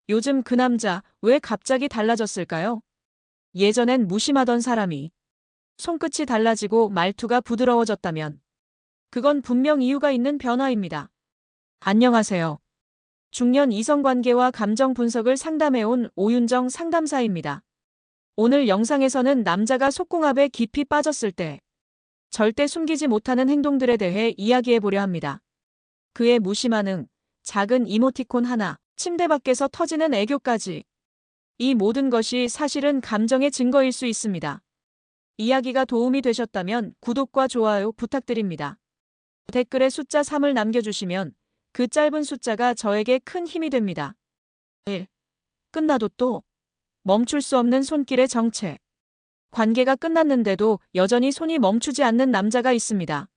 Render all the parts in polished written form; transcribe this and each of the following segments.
요즘 그 남자 왜 갑자기 달라졌을까요? 예전엔 무심하던 사람이 손끝이 달라지고 말투가 부드러워졌다면 그건 분명 이유가 있는 변화입니다. 안녕하세요. 중년 이성관계와 감정 분석을 상담해온 오윤정 상담사입니다. 오늘 영상에서는 남자가 속궁합에 깊이 빠졌을 때 절대 숨기지 못하는 행동들에 대해 이야기해보려 합니다. 그의 무심한 작은 이모티콘 하나, 침대 밖에서 터지는 애교까지. 이 모든 것이 사실은 감정의 증거일 수 있습니다. 이야기가 도움이 되셨다면 구독과 좋아요 부탁드립니다. 댓글에 숫자 3을 남겨주시면 그 짧은 숫자가 저에게 큰 힘이 됩니다. 1. 끝나도 또 멈출 수 없는 손길의 정체. 관계가 끝났는데도 여전히 손이 멈추지 않는 남자가 있습니다.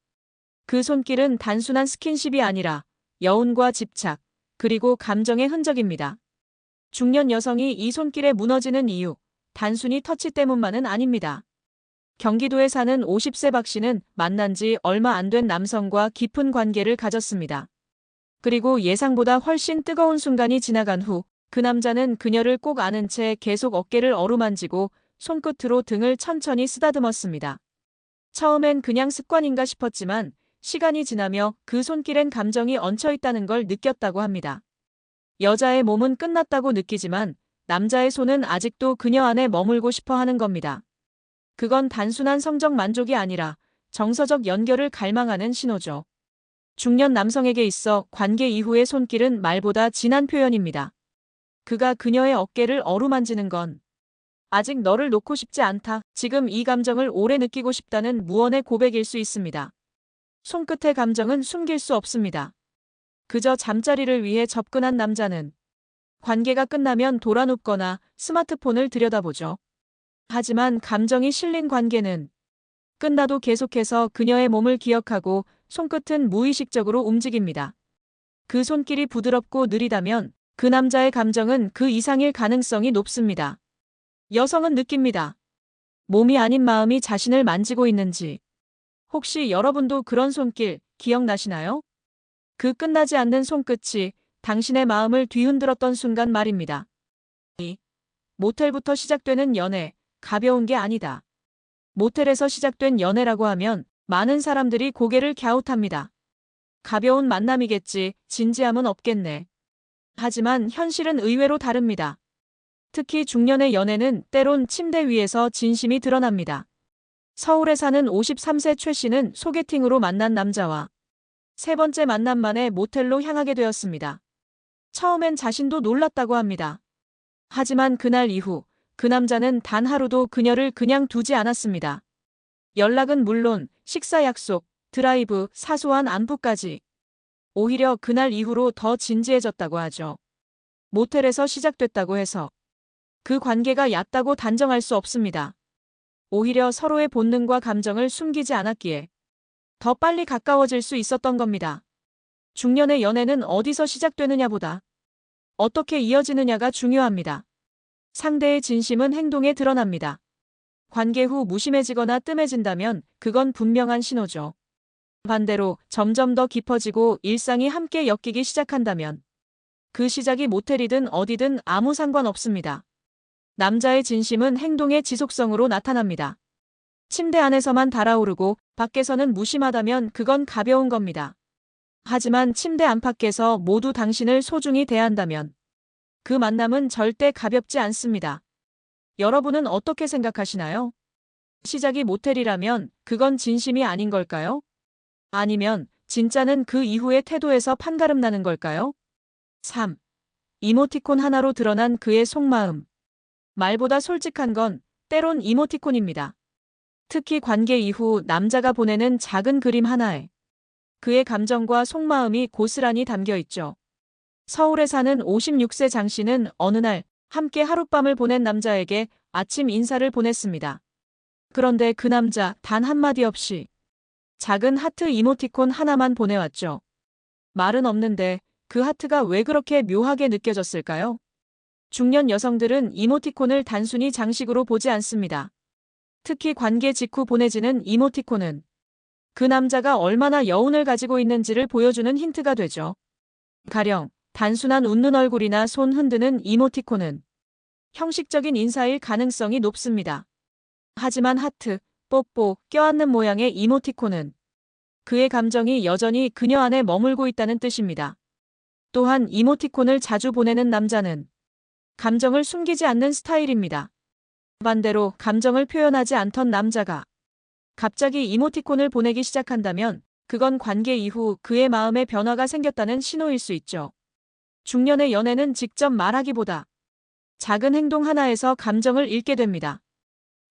그 손길은 단순한 스킨십이 아니라 여운과 집착, 그리고 감정의 흔적입니다. 중년 여성이 이 손길에 무너지는 이유, 단순히 터치 때문만은 아닙니다. 경기도에 사는 50세 박 씨는 만난 지 얼마 안 된 남성과 깊은 관계를 가졌습니다. 그리고 예상보다 훨씬 뜨거운 순간이 지나간 후 그 남자는 그녀를 꼭 안은 채 계속 어깨를 어루만지고 손끝으로 등을 천천히 쓰다듬었습니다. 처음엔 그냥 습관인가 싶었지만 시간이 지나며 그 손길엔 감정이 얹혀 있다는 걸 느꼈다고 합니다. 여자의 몸은 끝났다고 느끼지만 남자의 손은 아직도 그녀 안에 머물고 싶어 하는 겁니다. 그건 단순한 성적 만족이 아니라 정서적 연결을 갈망하는 신호죠. 중년 남성에게 있어 관계 이후의 손길은 말보다 진한 표현입니다. 그가 그녀의 어깨를 어루만지는 건 아직 너를 놓고 싶지 않다. 지금 이 감정을 오래 느끼고 싶다는 무언의 고백일 수 있습니다. 손끝의 감정은 숨길 수 없습니다. 그저 잠자리를 위해 접근한 남자는 관계가 끝나면 돌아눕거나 스마트폰을 들여다보죠. 하지만 감정이 실린 관계는 끝나도 계속해서 그녀의 몸을 기억하고 손끝은 무의식적으로 움직입니다. 그 손길이 부드럽고 느리다면 그 남자의 감정은 그 이상일 가능성이 높습니다. 여성은 느낍니다. 몸이 아닌 마음이 자신을 만지고 있는지. 혹시 여러분도 그런 손길 기억나시나요? 그 끝나지 않는 손끝이 당신의 마음을 뒤흔들었던 순간 말입니다. 이 모텔부터 시작되는 연애, 가벼운 게 아니다. 모텔에서 시작된 연애라고 하면 많은 사람들이 고개를 갸웃합니다. 가벼운 만남이겠지, 진지함은 없겠네. 하지만 현실은 의외로 다릅니다. 특히 중년의 연애는 때론 침대 위에서 진심이 드러납니다. 서울에 사는 53세 최 씨는 소개팅으로 만난 남자와 세 번째 만남 만에 모텔로 향하게 되었습니다. 처음엔 자신도 놀랐다고 합니다. 하지만 그날 이후 그 남자는 단 하루도 그녀를 그냥 두지 않았습니다. 연락은 물론 식사 약속, 드라이브, 사소한 안부까지. 오히려 그날 이후로 더 진지해졌다고 하죠. 모텔에서 시작됐다고 해서 그 관계가 얕다고 단정할 수 없습니다. 오히려 서로의 본능과 감정을 숨기지 않았기에 더 빨리 가까워질 수 있었던 겁니다. 중년의 연애는 어디서 시작되느냐보다 어떻게 이어지느냐가 중요합니다. 상대의 진심은 행동에 드러납니다. 관계 후 무심해지거나 뜸해진다면 그건 분명한 신호죠. 반대로 점점 더 깊어지고 일상이 함께 엮이기 시작한다면 그 시작이 모텔이든 어디든 아무 상관없습니다. 남자의 진심은 행동의 지속성으로 나타납니다. 침대 안에서만 달아오르고 밖에서는 무심하다면 그건 가벼운 겁니다. 하지만 침대 안팎에서 모두 당신을 소중히 대한다면 그 만남은 절대 가볍지 않습니다. 여러분은 어떻게 생각하시나요? 시작이 모텔이라면 그건 진심이 아닌 걸까요? 아니면 진짜는 그 이후의 태도에서 판가름 나는 걸까요? 3. 이모티콘 하나로 드러난 그의 속마음. 말보다 솔직한 건 때론 이모티콘입니다. 특히 관계 이후 남자가 보내는 작은 그림 하나에 그의 감정과 속마음이 고스란히 담겨 있죠. 서울에 사는 56세 장 씨는 어느 날 함께 하룻밤을 보낸 남자에게 아침 인사를 보냈습니다. 그런데 그 남자 단 한마디 없이 작은 하트 이모티콘 하나만 보내왔죠. 말은 없는데 그 하트가 왜 그렇게 묘하게 느껴졌을까요? 중년 여성들은 이모티콘을 단순히 장식으로 보지 않습니다. 특히 관계 직후 보내지는 이모티콘은 그 남자가 얼마나 여운을 가지고 있는지를 보여주는 힌트가 되죠. 가령 단순한 웃는 얼굴이나 손 흔드는 이모티콘은 형식적인 인사일 가능성이 높습니다. 하지만 하트, 뽀뽀, 껴안는 모양의 이모티콘은 그의 감정이 여전히 그녀 안에 머물고 있다는 뜻입니다. 또한 이모티콘을 자주 보내는 남자는 감정을 숨기지 않는 스타일입니다. 반대로 감정을 표현하지 않던 남자가 갑자기 이모티콘을 보내기 시작한다면 그건 관계 이후 그의 마음에 변화가 생겼다는 신호일 수 있죠. 중년의 연애는 직접 말하기보다 작은 행동 하나에서 감정을 읽게 됩니다.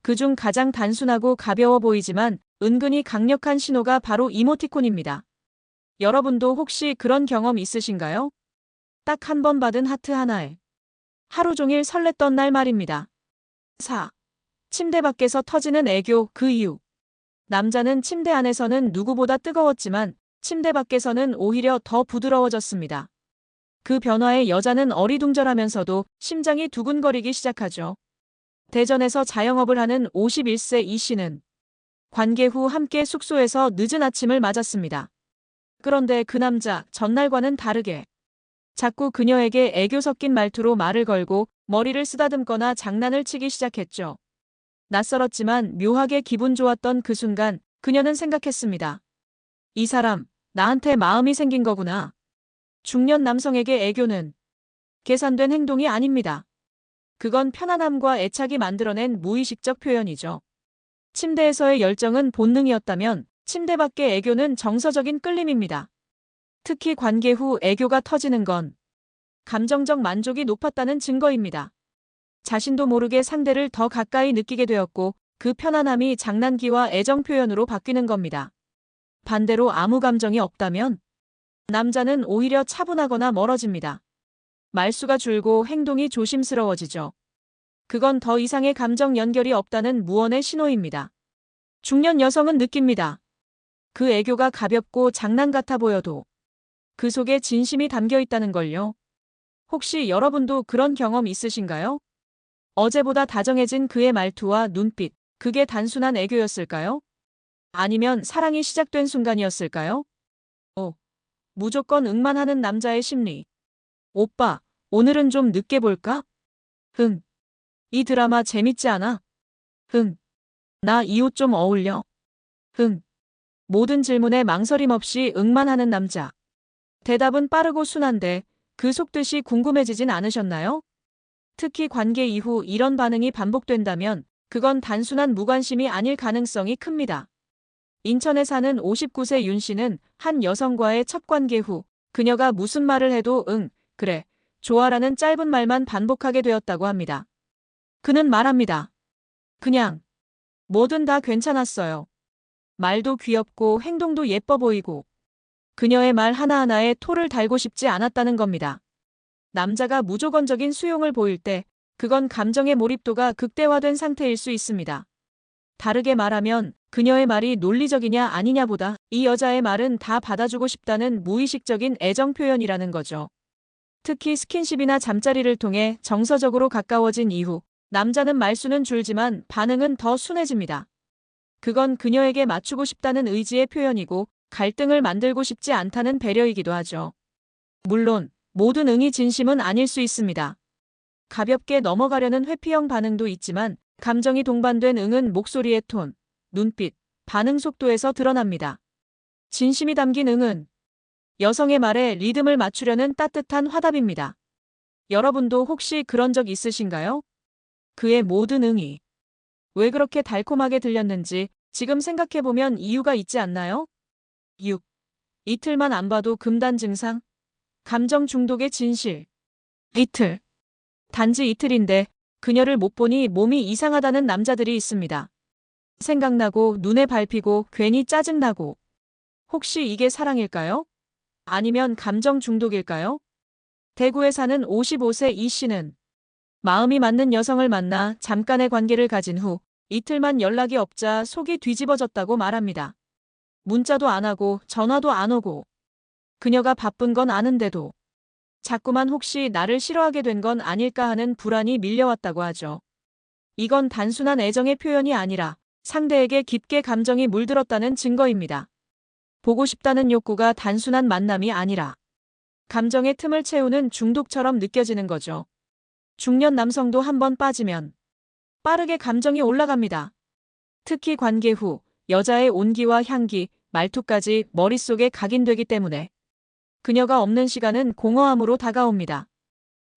그중 가장 단순하고 가벼워 보이지만 은근히 강력한 신호가 바로 이모티콘입니다. 여러분도 혹시 그런 경험 있으신가요? 딱 한 번 받은 하트 하나에 하루 종일 설렜던 날 말입니다. 4. 침대 밖에서 터지는 애교 그 이유. 남자는 침대 안에서는 누구보다 뜨거웠지만 침대 밖에서는 오히려 더 부드러워졌습니다. 그 변화에 여자는 어리둥절하면서도 심장이 두근거리기 시작하죠. 대전에서 자영업을 하는 51세 이 씨는 관계 후 함께 숙소에서 늦은 아침을 맞았습니다. 그런데 그 남자 전날과는 다르게 자꾸 그녀에게 애교 섞인 말투로 말을 걸고 머리를 쓰다듬거나 장난을 치기 시작했죠. 낯설었지만 묘하게 기분 좋았던 그 순간 그녀는 생각했습니다. 이 사람, 나한테 마음이 생긴 거구나. 중년 남성에게 애교는 계산된 행동이 아닙니다. 그건 편안함과 애착이 만들어낸 무의식적 표현이죠. 침대에서의 열정은 본능이었다면 침대 밖의 애교는 정서적인 끌림입니다. 특히 관계 후 애교가 터지는 건 감정적 만족이 높았다는 증거입니다. 자신도 모르게 상대를 더 가까이 느끼게 되었고 그 편안함이 장난기와 애정 표현으로 바뀌는 겁니다. 반대로 아무 감정이 없다면 남자는 오히려 차분하거나 멀어집니다. 말수가 줄고 행동이 조심스러워지죠. 그건 더 이상의 감정 연결이 없다는 무언의 신호입니다. 중년 여성은 느낍니다. 그 애교가 가볍고 장난 같아 보여도 그 속에 진심이 담겨 있다는 걸요. 혹시 여러분도 그런 경험 있으신가요? 어제보다 다정해진 그의 말투와 눈빛, 그게 단순한 애교였을까요? 아니면 사랑이 시작된 순간이었을까요? 무조건 응만 하는 남자의 심리. 오빠, 오늘은 좀 늦게 볼까? 흥. 이 드라마 재밌지 않아? 흥. 나 이 옷 좀 어울려? 흥. 모든 질문에 망설임 없이 응만 하는 남자. 대답은 빠르고 순한데 그 속뜻이 궁금해지진 않으셨나요? 특히 관계 이후 이런 반응이 반복된다면 그건 단순한 무관심이 아닐 가능성이 큽니다. 인천에 사는 59세 윤 씨는 한 여성과의 첫 관계 후 그녀가 무슨 말을 해도 응, 그래, 좋아라는 짧은 말만 반복하게 되었다고 합니다. 그는 말합니다. 그냥 뭐든 다 괜찮았어요. 말도 귀엽고 행동도 예뻐 보이고 그녀의 말 하나하나에 토를 달고 싶지 않았다는 겁니다. 남자가 무조건적인 수용을 보일 때 그건 감정의 몰입도가 극대화된 상태일 수 있습니다. 다르게 말하면 그녀의 말이 논리적이냐 아니냐보다 이 여자의 말은 다 받아주고 싶다는 무의식적인 애정 표현이라는 거죠. 특히 스킨십이나 잠자리를 통해 정서적으로 가까워진 이후 남자는 말수는 줄지만 반응은 더 순해집니다. 그건 그녀에게 맞추고 싶다는 의지의 표현이고 갈등을 만들고 싶지 않다는 배려이기도 하죠. 물론 모든 응이 진심은 아닐 수 있습니다. 가볍게 넘어가려는 회피형 반응도 있지만 감정이 동반된 응은 목소리의 톤, 눈빛, 반응 속도에서 드러납니다. 진심이 담긴 응은 여성의 말에 리듬을 맞추려는 따뜻한 화답입니다. 여러분도 혹시 그런 적 있으신가요? 그의 모든 응이 왜 그렇게 달콤하게 들렸는지 지금 생각해보면 이유가 있지 않나요? 6. 이틀만 안 봐도 금단 증상? 감정 중독의 진실. 이틀. 단지 이틀인데 그녀를 못 보니 몸이 이상하다는 남자들이 있습니다. 생각나고 눈에 밟히고 괜히 짜증나고. 혹시 이게 사랑일까요? 아니면 감정 중독일까요? 대구에 사는 55세 이 씨는 마음이 맞는 여성을 만나 잠깐의 관계를 가진 후 이틀만 연락이 없자 속이 뒤집어졌다고 말합니다. 문자도 안 하고 전화도 안 오고 그녀가 바쁜 건 아는데도 자꾸만 혹시 나를 싫어하게 된 건 아닐까 하는 불안이 밀려왔다고 하죠. 이건 단순한 애정의 표현이 아니라 상대에게 깊게 감정이 물들었다는 증거입니다. 보고 싶다는 욕구가 단순한 만남이 아니라 감정의 틈을 채우는 중독처럼 느껴지는 거죠. 중년 남성도 한번 빠지면 빠르게 감정이 올라갑니다. 특히 관계 후 여자의 온기와 향기, 말투까지 머릿속에 각인되기 때문에 그녀가 없는 시간은 공허함으로 다가옵니다.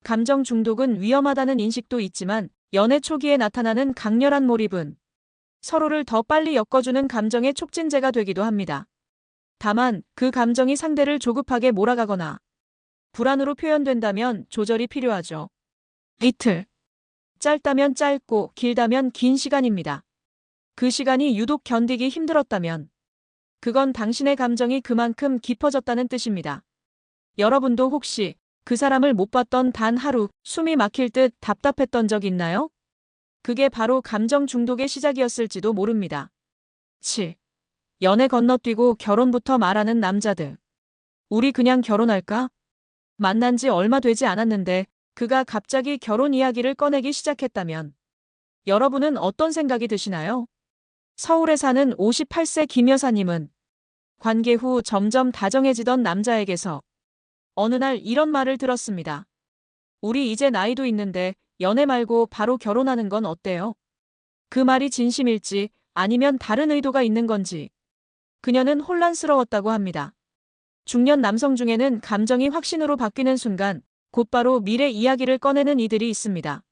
감정 중독은 위험하다는 인식도 있지만 연애 초기에 나타나는 강렬한 몰입은 서로를 더 빨리 엮어주는 감정의 촉진제가 되기도 합니다. 다만 그 감정이 상대를 조급하게 몰아가거나 불안으로 표현된다면 조절이 필요하죠. 이틀. 짧다면 짧고 길다면 긴 시간입니다. 그 시간이 유독 견디기 힘들었다면 그건 당신의 감정이 그만큼 깊어졌다는 뜻입니다. 여러분도 혹시 그 사람을 못 봤던 단 하루 숨이 막힐 듯 답답했던 적 있나요? 그게 바로 감정 중독의 시작이었을지도 모릅니다. 7. 연애 건너뛰고 결혼부터 말하는 남자들. 우리 그냥 결혼할까? 만난 지 얼마 되지 않았는데 그가 갑자기 결혼 이야기를 꺼내기 시작했다면 여러분은 어떤 생각이 드시나요? 서울에 사는 58세 김 여사님은 관계 후 점점 다정해지던 남자에게서 어느 날 이런 말을 들었습니다. 우리 이제 나이도 있는데 연애 말고 바로 결혼하는 건 어때요? 그 말이 진심일지 아니면 다른 의도가 있는 건지 그녀는 혼란스러웠다고 합니다. 중년 남성 중에는 감정이 확신으로 바뀌는 순간 곧바로 미래 이야기를 꺼내는 이들이 있습니다.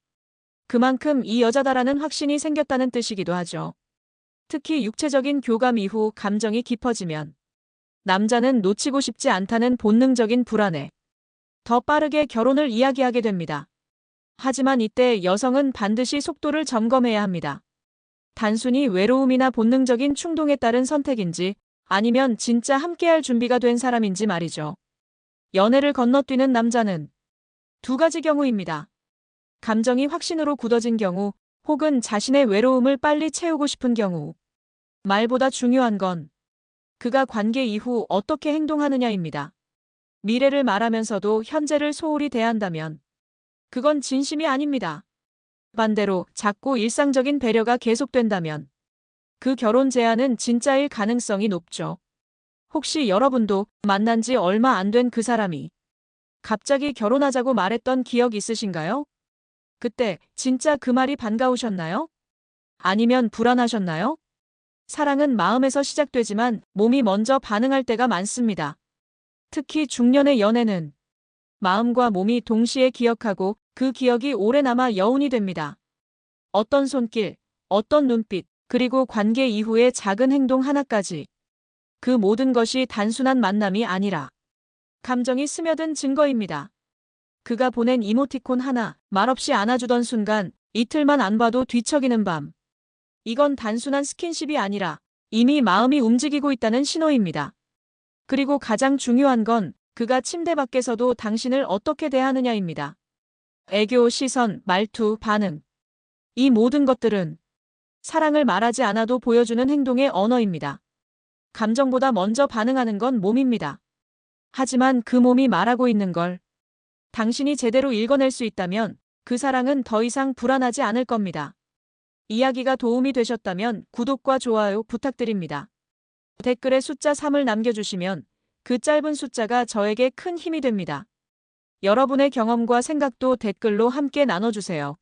그만큼 이 여자다라는 확신이 생겼다는 뜻이기도 하죠. 특히 육체적인 교감 이후 감정이 깊어지면 남자는 놓치고 싶지 않다는 본능적인 불안에 더 빠르게 결혼을 이야기하게 됩니다. 하지만 이때 여성은 반드시 속도를 점검해야 합니다. 단순히 외로움이나 본능적인 충동에 따른 선택인지 아니면 진짜 함께할 준비가 된 사람인지 말이죠. 연애를 건너뛰는 남자는 두 가지 경우입니다. 감정이 확신으로 굳어진 경우 혹은 자신의 외로움을 빨리 채우고 싶은 경우. 말보다 중요한 건 그가 관계 이후 어떻게 행동하느냐입니다. 미래를 말하면서도 현재를 소홀히 대한다면 그건 진심이 아닙니다. 반대로 작고 일상적인 배려가 계속된다면 그 결혼 제안은 진짜일 가능성이 높죠. 혹시 여러분도 만난 지 얼마 안 된 그 사람이 갑자기 결혼하자고 말했던 기억 있으신가요? 그때 진짜 그 말이 반가우셨나요? 아니면 불안하셨나요? 사랑은 마음에서 시작되지만 몸이 먼저 반응할 때가 많습니다. 특히 중년의 연애는 마음과 몸이 동시에 기억하고 그 기억이 오래 남아 여운이 됩니다. 어떤 손길, 어떤 눈빛, 그리고 관계 이후의 작은 행동 하나까지. 그 모든 것이 단순한 만남이 아니라 감정이 스며든 증거입니다. 그가 보낸 이모티콘 하나, 말없이 안아주던 순간, 이틀만 안 봐도 뒤척이는 밤. 이건 단순한 스킨십이 아니라 이미 마음이 움직이고 있다는 신호입니다. 그리고 가장 중요한 건 그가 침대 밖에서도 당신을 어떻게 대하느냐입니다. 애교, 시선, 말투, 반응. 이 모든 것들은 사랑을 말하지 않아도 보여주는 행동의 언어입니다. 감정보다 먼저 반응하는 건 몸입니다. 하지만 그 몸이 말하고 있는 걸 당신이 제대로 읽어낼 수 있다면 그 사랑은 더 이상 불안하지 않을 겁니다. 이야기가 도움이 되셨다면 구독과 좋아요 부탁드립니다. 댓글에 숫자 3을 남겨주시면 그 짧은 숫자가 저에게 큰 힘이 됩니다. 여러분의 경험과 생각도 댓글로 함께 나눠주세요.